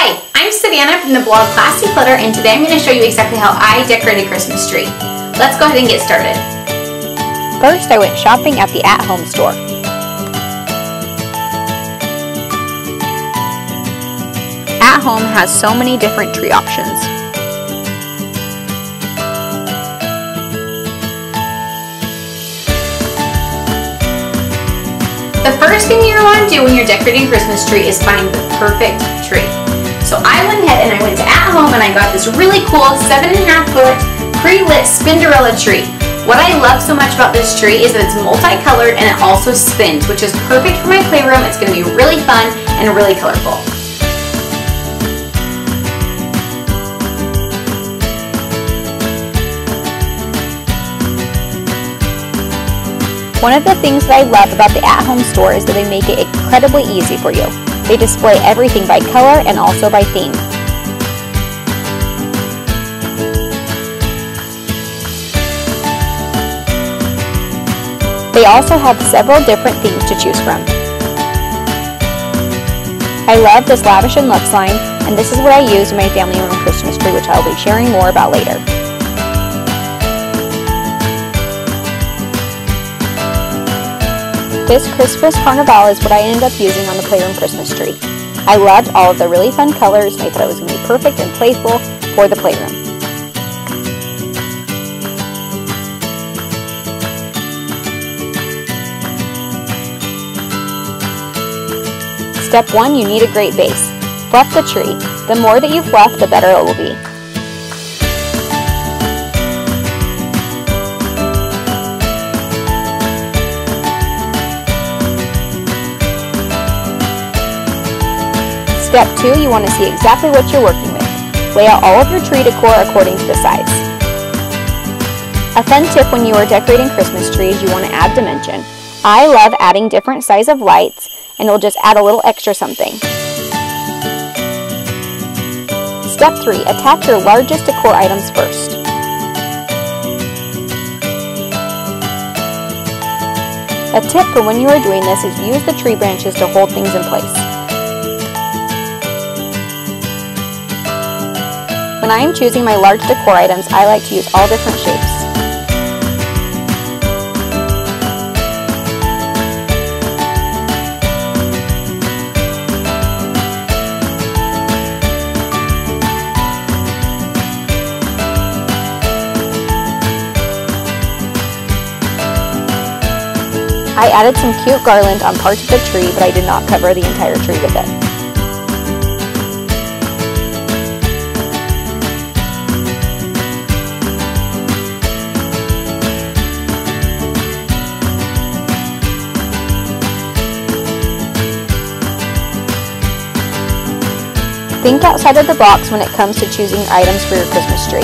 Hi, I'm Savannah from the blog Classy Clutter, and today I'm going to show you exactly how I decorate a Christmas tree. Let's go ahead and get started. First, I went shopping at the at-home store. At Home has so many different tree options. The first thing you're going to want to do when you're decorating a Christmas tree is find the perfect tree. So I went ahead and I went to At Home and I got this really cool 7.5-foot pre-lit Spinderella tree. What I love so much about this tree is that it's multicolored and it also spins, which is perfect for my playroom. It's going to be really fun and really colorful. One of the things that I love about the At Home store is that they make it incredibly easy for you. They display everything by color and also by theme. They also have several different themes to choose from. I love this Lavish and Luxe line, and this is what I use in my family room Christmas tree, which I'll be sharing more about later. This Christmas Carnival is what I ended up using on the playroom Christmas tree. I loved all of the really fun colors and I thought it was going to be perfect and playful for the playroom. Step 1, you need a great base. Fluff the tree. The more that you fluff, the better it will be. Step 2, you want to see exactly what you're working with. Lay out all of your tree decor according to the size. A fun tip when you are decorating Christmas trees, you want to add dimension. I love adding different size of lights, and it'll just add a little extra something. Step 3, attach your largest decor items first. A tip for when you are doing this is use the tree branches to hold things in place. When I am choosing my large decor items, I like to use all different shapes. I added some cute garland on parts of the tree, but I did not cover the entire tree with it. Think outside of the box when it comes to choosing items for your Christmas tree.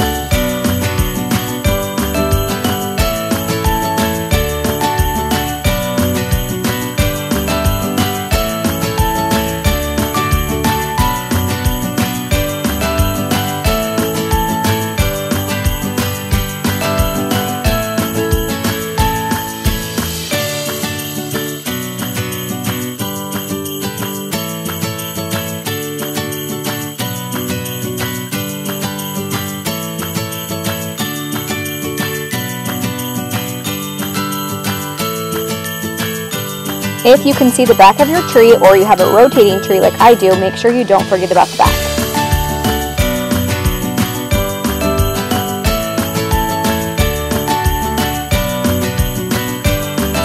If you can see the back of your tree or you have a rotating tree like I do, make sure you don't forget about the back.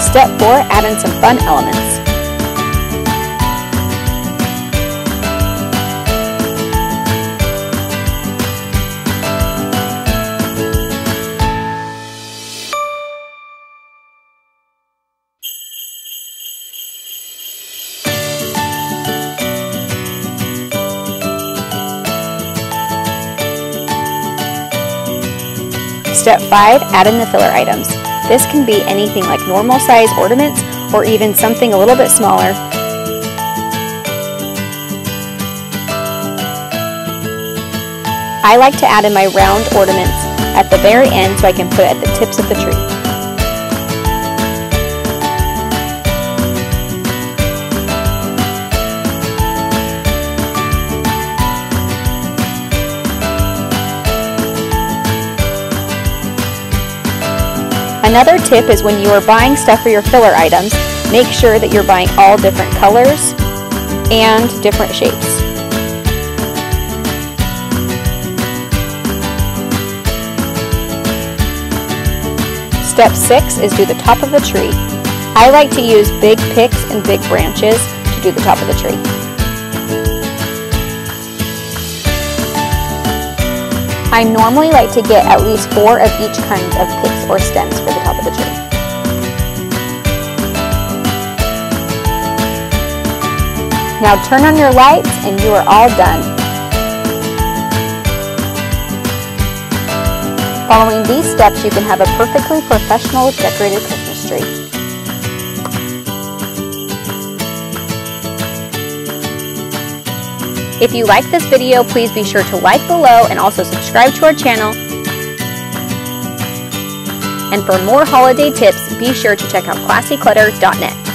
Step 4, add in some fun elements. Step 5, add in the filler items. This can be anything like normal size ornaments or even something a little bit smaller. I like to add in my round ornaments at the very end so I can put it at the tips of the tree. Another tip is when you are buying stuff for your filler items, make sure that you're buying all different colors and different shapes. Step 6 is do the top of the tree. I like to use big picks and big branches to do the top of the tree. I normally like to get at least 4 of each kind of picks or stems for the top of the tree. Now turn on your lights and you are all done. Following these steps, you can have a perfectly professional decorated Christmas tree. If you like this video, please be sure to like below and also subscribe to our channel. And for more holiday tips, be sure to check out classyclutter.net.